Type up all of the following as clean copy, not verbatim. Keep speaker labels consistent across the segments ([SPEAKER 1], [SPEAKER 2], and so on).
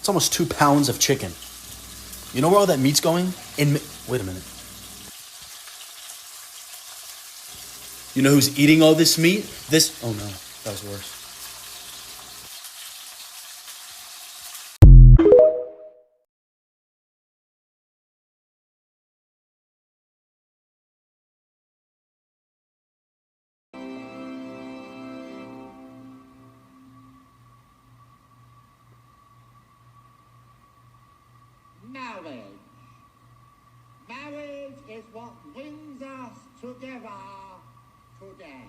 [SPEAKER 1] It's almost 2 pounds of chicken. You know where all that meat's going? Wait a minute. You know who's eating all this meat? Oh no, that was worse.
[SPEAKER 2] Marriage is what brings us together today.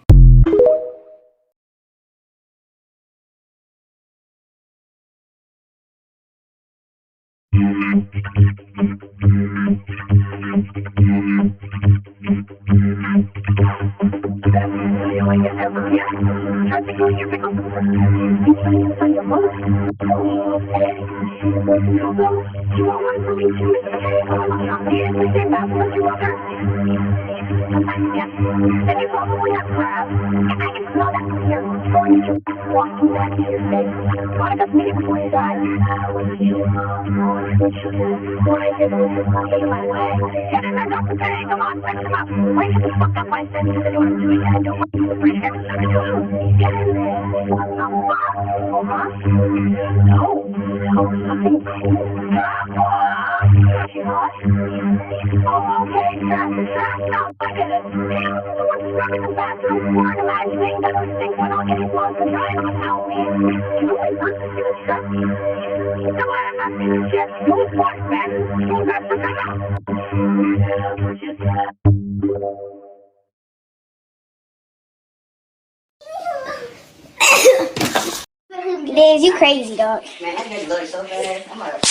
[SPEAKER 3] Liz, you crazy, dog.
[SPEAKER 4] Man, that nigga looks so bad. I'm like...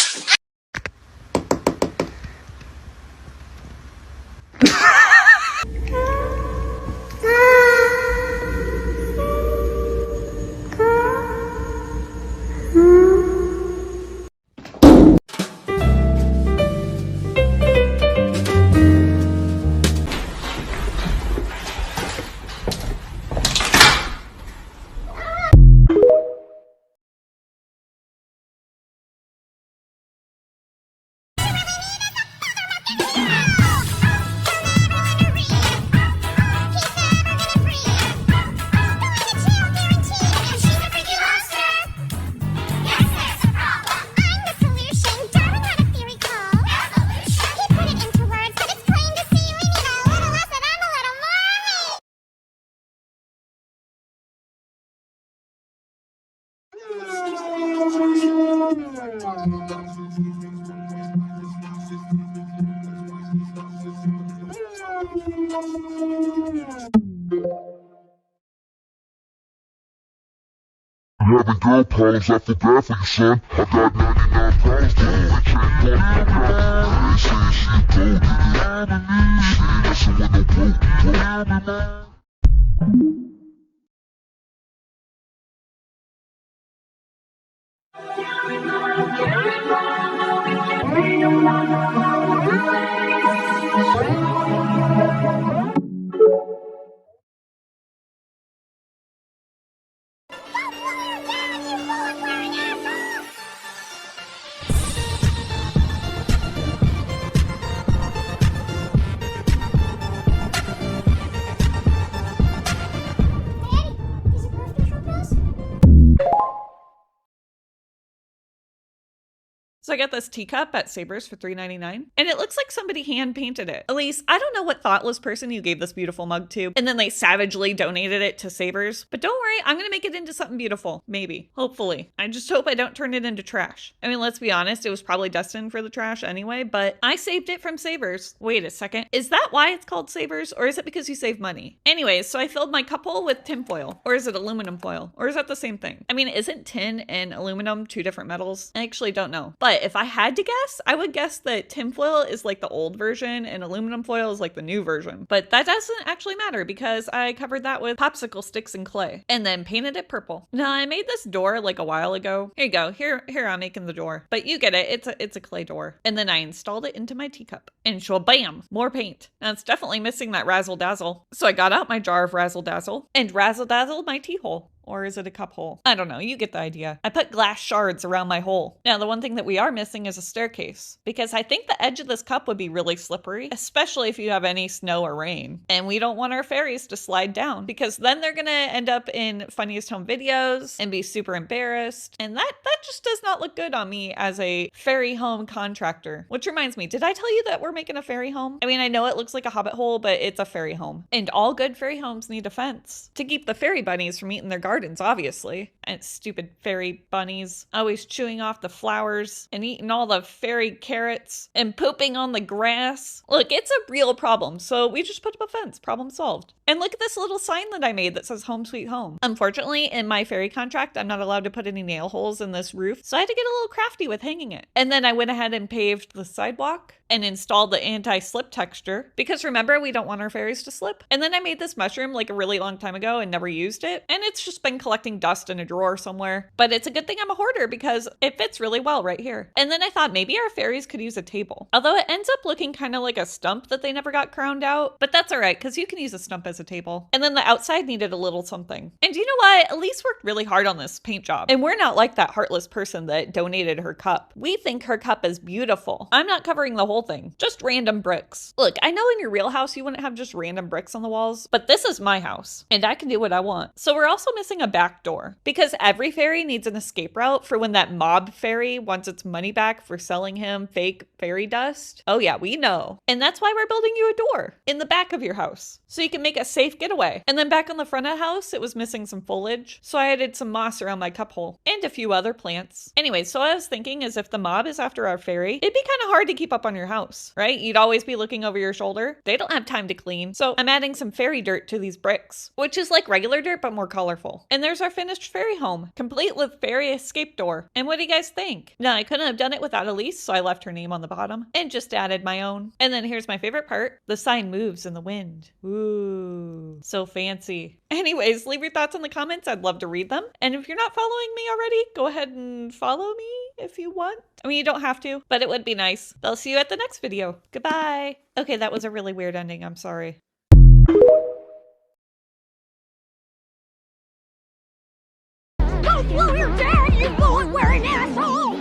[SPEAKER 5] You having girl problems, I feel bad for you, son. I got 99 problems, but only can't fuck my girl. I ain't saying she a gold digger. She ain't messing with no broke.
[SPEAKER 6] So I got this teacup at Sabres for $3.99, and it looks like somebody hand painted it. At least, I don't know what thoughtless person you gave this beautiful mug to, and then they savagely donated it to Sabres. But don't worry, I'm gonna make it into something beautiful. Maybe. Hopefully. I just hope I don't turn it into trash. I mean, let's be honest, it was probably destined for the trash anyway, but I saved it from Sabres. Wait a second. Is that why it's called Sabres, or is it because you save money? Anyways, so I filled my cup hole with tin foil. Or is it aluminum foil? Or is that the same thing? I mean, isn't tin and aluminum two different metals? I actually don't know. But if I had to guess, I would guess that tinfoil is like the old version and aluminum foil is like the new version. But that doesn't actually matter because I covered that with popsicle sticks and clay and then painted it purple. Now, I made this door like a while ago. Here you go. Here I'm making the door. But you get it. It's a clay door. And then I installed it into my teacup. And bam, more paint. Now it's definitely missing that razzle dazzle. So I got out my jar of razzle dazzle and razzle dazzled my tea hole. Or is it a cup hole? I don't know. You get the idea. I put glass shards around my hole. Now, the one thing that we are missing is a staircase because I think the edge of this cup would be really slippery, especially if you have any snow or rain. And we don't want our fairies to slide down because then they're going to end up in funniest home videos and be super embarrassed. And that just does not look good on me as a fairy home contractor. Which reminds me, did I tell you that we're making a fairy home? I mean, I know it looks like a hobbit hole, but it's a fairy home. And all good fairy homes need a fence to keep the fairy bunnies from eating their gardens, obviously. And stupid fairy bunnies always chewing off the flowers and eating all the fairy carrots and pooping on the grass. Look, it's a real problem, so we just put up a fence. Problem solved. And look at this little sign that I made that says home sweet home. Unfortunately, in my fairy contract, I'm not allowed to put any nail holes in this roof, so I had to get a little crafty with hanging it. And then I went ahead and paved the sidewalk and installed the anti-slip texture because remember, we don't want our fairies to slip. And then I made this mushroom like a really long time ago and never used it. And it's just been collecting dust in a drawer somewhere. But it's a good thing I'm a hoarder because it fits really well right here. And then I thought maybe our fairies could use a table. Although it ends up looking kind of like a stump that they never got crowned out. But that's all right because you can use a stump as a table. And then the outside needed a little something. And you know what? Elise worked really hard on this paint job. And we're not like that heartless person that donated her cup. We think her cup is beautiful. I'm not covering the whole thing, just random bricks. Look, I know in your real house you wouldn't have just random bricks on the walls, but this is my house and I can do what I want. So we're also missing a back door because every fairy needs an escape route for when that mob fairy wants its money back for selling him fake fairy dust. Oh yeah, we know. And that's why we're building you a door in the back of your house so you can make a safe getaway. And then back on the front of the house, it was missing some foliage. So I added some moss around my cup hole and a few other plants. Anyway, so what I was thinking is if the mob is after our fairy, it'd be kind of hard to keep up on your house, right? You'd always be looking over your shoulder. They don't have time to clean. So I'm adding some fairy dirt to these bricks, which is like regular dirt, but more colorful. And there's our finished fairy home, complete with fairy escape door. And what do you guys think? Now, I couldn't have done it without Elise, so I left her name on the bottom and just added my own. And then here's my favorite part. The sign moves in the wind. Ooh, so fancy. Anyways, leave your thoughts in the comments. I'd love to read them. And if you're not following me already, go ahead and follow me if you want. I mean, you don't have to, but it would be nice. I'll see you at the next video. Goodbye. Okay, that was a really weird ending. I'm sorry.
[SPEAKER 3] Don't slow your dad, you bullet wearing asshole!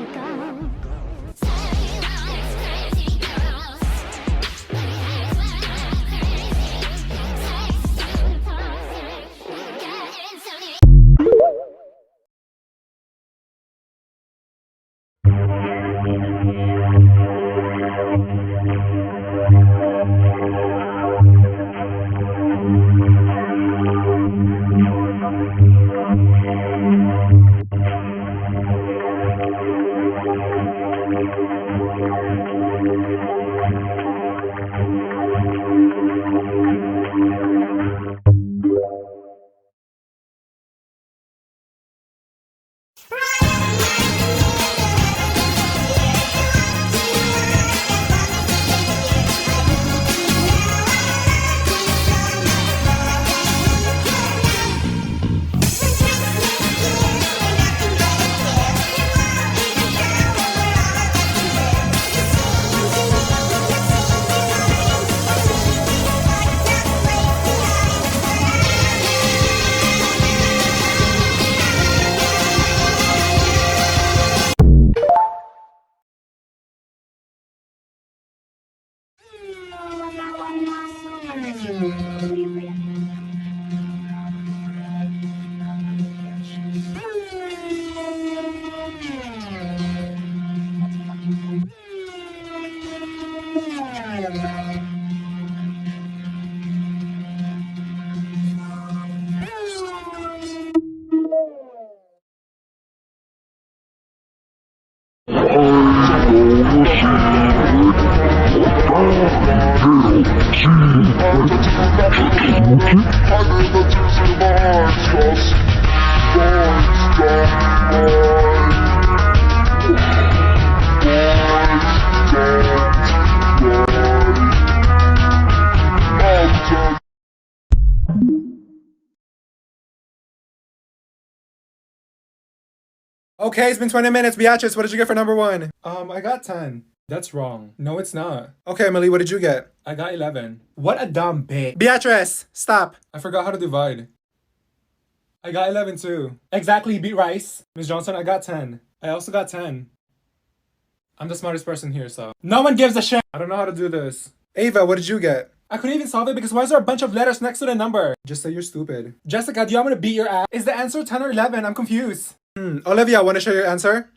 [SPEAKER 7] Okay, it's been 20 minutes. Beatrice, what did you get for number one? I got 10.
[SPEAKER 8] That's wrong. No, it's not.
[SPEAKER 7] Okay, Emily, what did you get?
[SPEAKER 8] I got 11.
[SPEAKER 7] What a dumb bitch. Beatrice, stop.
[SPEAKER 8] I forgot how to divide.
[SPEAKER 7] I got 11 too. Exactly, beat Rice. Miss Johnson, I got 10. I also got 10. I'm the smartest person here, so. No one gives a shit. I don't know how to do this. Ava, what did you get? I couldn't even solve it because why is there a bunch of letters next to the number? Just say you're stupid. Jessica, do you want me to beat your ass? Is the answer 10 or 11? I'm confused. Olivia, want to share your answer?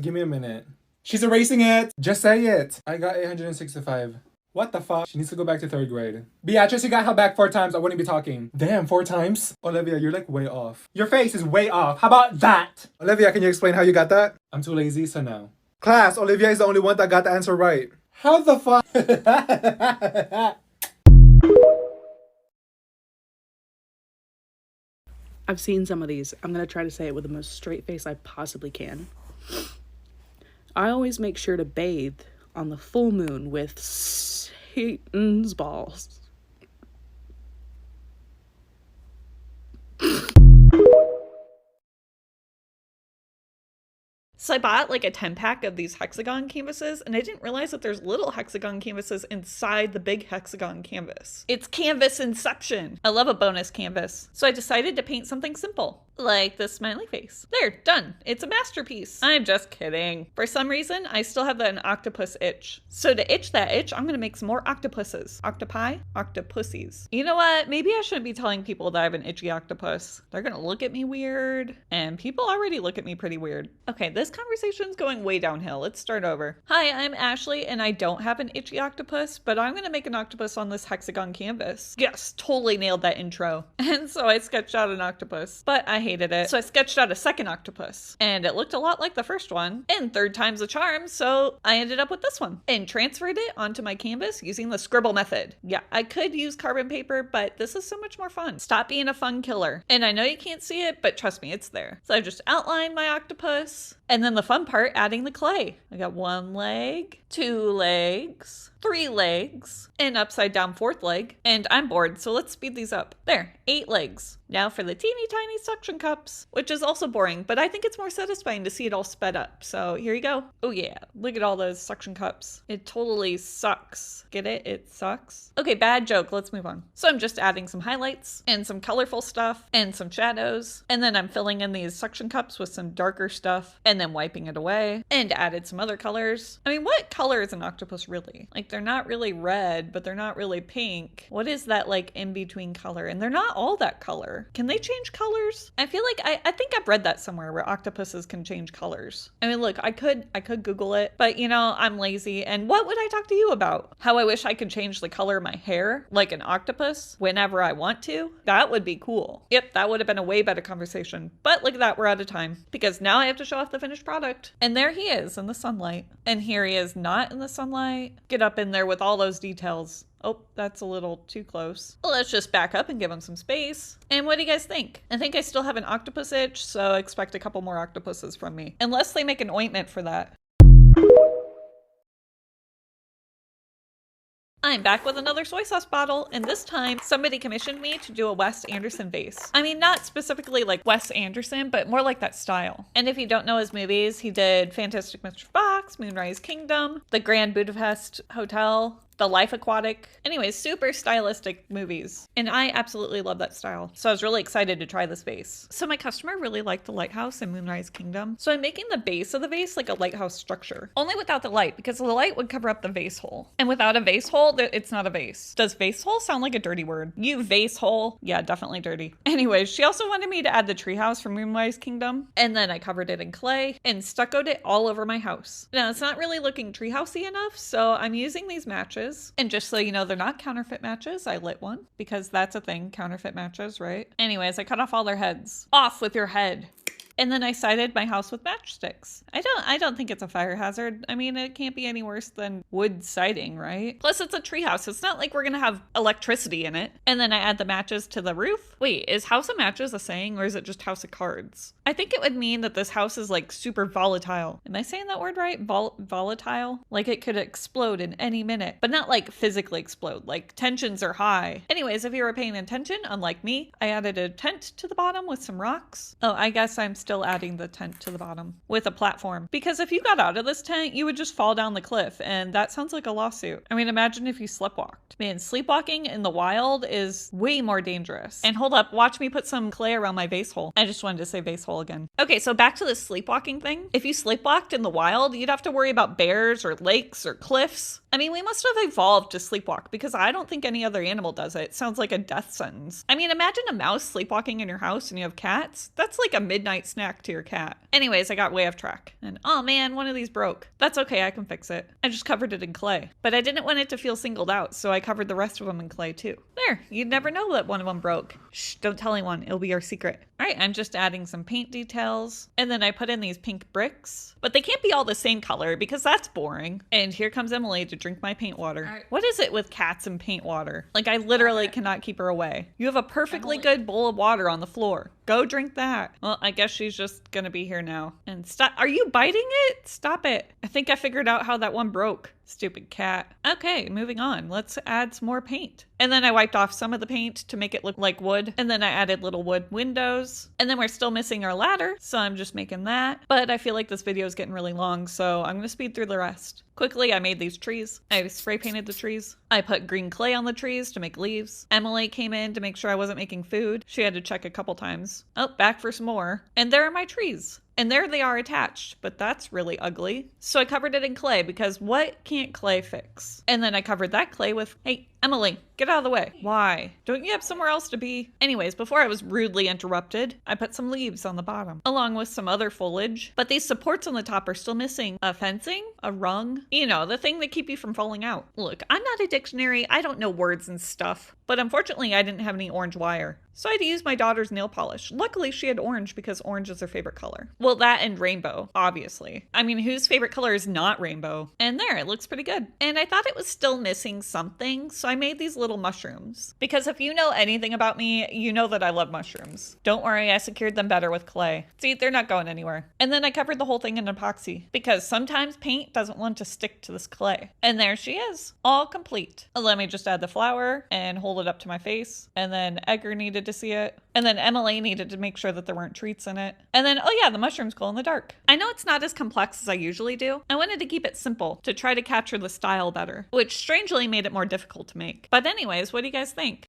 [SPEAKER 7] Give me a minute. She's erasing it. Just say it. I got 865. What the fuck? She needs to go back to 3rd grade. Beatrice, you got held back 4 times. I wouldn't be talking. Damn, 4 times? Olivia, you're like way off. Your face is way off. How about that? Olivia, can you explain how you got that? I'm too lazy, so no. Class, Olivia is the only one that got the answer right. How the fuck?
[SPEAKER 9] I've seen some of these. I'm going to try to say it with the most straight face I possibly can. I always make sure to bathe on the full moon with Satan's balls.
[SPEAKER 6] So I bought like a 10-pack of these hexagon canvases, and I didn't realize that there's little hexagon canvases inside the big hexagon canvas. It's canvas inception. I love a bonus canvas. So I decided to paint something simple, like this smiley face. There, done. It's a masterpiece. I'm just kidding. For some reason, I still have an octopus itch. So to itch that itch, I'm gonna make some more octopuses. Octopi? Octopussies. You know what? Maybe I shouldn't be telling people that I have an itchy octopus. They're gonna look at me weird, and people already look at me pretty weird. Okay, this conversation's going way downhill. Let's start over. Hi, I'm Ashley, and I don't have an itchy octopus, but I'm gonna make an octopus on this hexagon canvas. Yes, totally nailed that intro. And so I sketched out an octopus, but I hated it. So I sketched out a second octopus, and it looked a lot like the first one, and 3rd time's a charm, so I ended up with this one, and transferred it onto my canvas using the scribble method. Yeah, I could use carbon paper, but this is so much more fun. Stop being a fun killer. And I know you can't see it, but trust me, it's there. So I just outlined my octopus, and then the fun part, adding the clay. I got 1 leg, 2 legs, 3 legs, an upside down 4th leg, and I'm bored, so let's speed these up. There, 8 legs. Now for the teeny tiny suction cups, which is also boring, but I think it's more satisfying to see it all sped up. So here you go. Oh yeah, look at all those suction cups. It totally sucks. Get it? It sucks. Okay, bad joke. Let's move on. So I'm just adding some highlights and some colorful stuff and some shadows. And then I'm filling in these suction cups with some darker stuff and then wiping it away, and added some other colors. I mean, what color is an octopus really? Like, they're not really red, but they're not really pink. What is that like in between color? And they're not all that color. Can they change colors? I feel like I think I've read that somewhere where octopuses can change colors. I mean, look, I could Google it, but you know, I'm lazy. And what would I talk to you about? How I wish I could change the color of my hair like an octopus whenever I want to? That would be cool. Yep, that would have been a way better conversation. But look at that, we're out of time because now I have to show off the finished product. And there he is in the sunlight. And here he is not in the sunlight. Get up in there with all those details. Oh, that's a little too close. Well, let's just back up and give him some space. And what do you guys think? I think I still have an octopus itch, so expect a couple more octopuses from me. Unless they make an ointment for that. I'm back with another soy sauce bottle, and this time somebody commissioned me to do a Wes Anderson vase. I mean, not specifically like Wes Anderson, but more like that style. And if you don't know his movies, he did Fantastic Mr. Fox, Moonrise Kingdom, The Grand Budapest Hotel, The Life Aquatic. Anyways, super stylistic movies. And I absolutely love that style. So I was really excited to try this vase. So my customer really liked the lighthouse in Moonrise Kingdom. So I'm making the base of the vase like a lighthouse structure. Only without the light, because the light would cover up the vase hole. And without a vase hole, it's not a vase. Does vase hole sound like a dirty word? You vase hole? Yeah, definitely dirty. Anyways, she also wanted me to add the treehouse from Moonrise Kingdom. And then I covered it in clay and stuccoed it all over my house. Now, it's not really looking treehousey enough, so I'm using these matches. And just so you know, they're not counterfeit matches. I lit one because that's a thing, counterfeit matches, right? Anyways, I cut off all their heads. Off with your head. And then I sided my house with matchsticks. I don't think it's a fire hazard. I mean, it can't be any worse than wood siding, right? Plus, it's a treehouse. It's not like we're gonna have electricity in it. And then I add the matches to the roof. Wait, is House of Matches a saying, or is it just House of Cards? I think it would mean that this house is like super volatile. Am I saying that word right? Volatile? Like it could explode in any minute, but not like physically explode. Like tensions are high. Anyways, if you were paying attention, unlike me, I added a tent to the bottom with some rocks. Oh, I guess I'm still still adding the tent to the bottom with a platform. Because if you got out of this tent, you would just fall down the cliff, and that sounds like a lawsuit. I mean, imagine if you sleepwalked. Man, sleepwalking in the wild is way more dangerous. And hold up, watch me put some clay around my vase hole. I just wanted to say vase hole again. Okay, so back to the sleepwalking thing. If you sleepwalked in the wild, you'd have to worry about bears or lakes or cliffs. I mean, we must have evolved to sleepwalk because I don't think any other animal does it. It sounds like a death sentence. I mean, imagine a mouse sleepwalking in your house and you have cats. That's like a midnight snack to your cat. Anyways, I got way off track. And oh man, one of these broke. That's okay, I can fix it. I just covered it in clay. But I didn't want it to feel singled out, so I covered the rest of them in clay too. There, you'd never know that one of them broke. Shh, don't tell anyone, it'll be our secret. All right, I'm just adding some paint details. And then I put in these pink bricks. But they can't be all the same color because that's boring. And here comes Emily to drink my paint water. Right. What is it with cats and paint water? Like, I literally cannot keep her away. You have a perfectly good bowl of water on the floor. Go drink that. Well, I guess she's just gonna be here now. And stop. Are you biting it? Stop it. I think I figured out how that one broke. Stupid cat. Okay, moving on. Let's add some more paint. And then I wiped off some of the paint to make it look like wood. And then I added little wood windows. And then we're still missing our ladder, so I'm just making that. But I feel like this video is getting really long, so I'm gonna speed through the rest. Quickly, I made these trees. I spray painted the trees. I put green clay on the trees to make leaves. Emily came in to make sure I wasn't making food. She had to check a couple times. Oh, back for some more. And there are my trees. And there they are attached, but that's really ugly. So I covered it in clay because what can't clay fix? And then I covered that clay with, hey, Emily, get out of the way. Why? Don't you have somewhere else to be? Anyways, before I was rudely interrupted, I put some leaves on the bottom, along with some other foliage. But these supports on the top are still missing a fencing, a rung, you know, the thing that keep you from falling out. Look, I'm not a dictionary. I don't know words and stuff. But unfortunately, I didn't have any orange wire. So I had to use my daughter's nail polish. Luckily, she had orange because orange is her favorite color. Well, that and rainbow, obviously. I mean, whose favorite color is not rainbow? And there, it looks pretty good. And I thought it was still missing something, so I made these little mushrooms. Because if you know anything about me, you know that I love mushrooms. Don't worry, I secured them better with clay. See, they're not going anywhere. And then I covered the whole thing in epoxy, because sometimes paint doesn't want to stick to this clay. And there she is, all complete. Let me just add the flower and hold it up to my face. And then Edgar needed to see it. And then Emily needed to make sure that there weren't treats in it. And then, oh yeah, the mushrooms glow in the dark. I know it's not as complex as I usually do. I wanted to keep it simple to try to capture the style better, which strangely made it more difficult to make. But anyways, what do you guys think?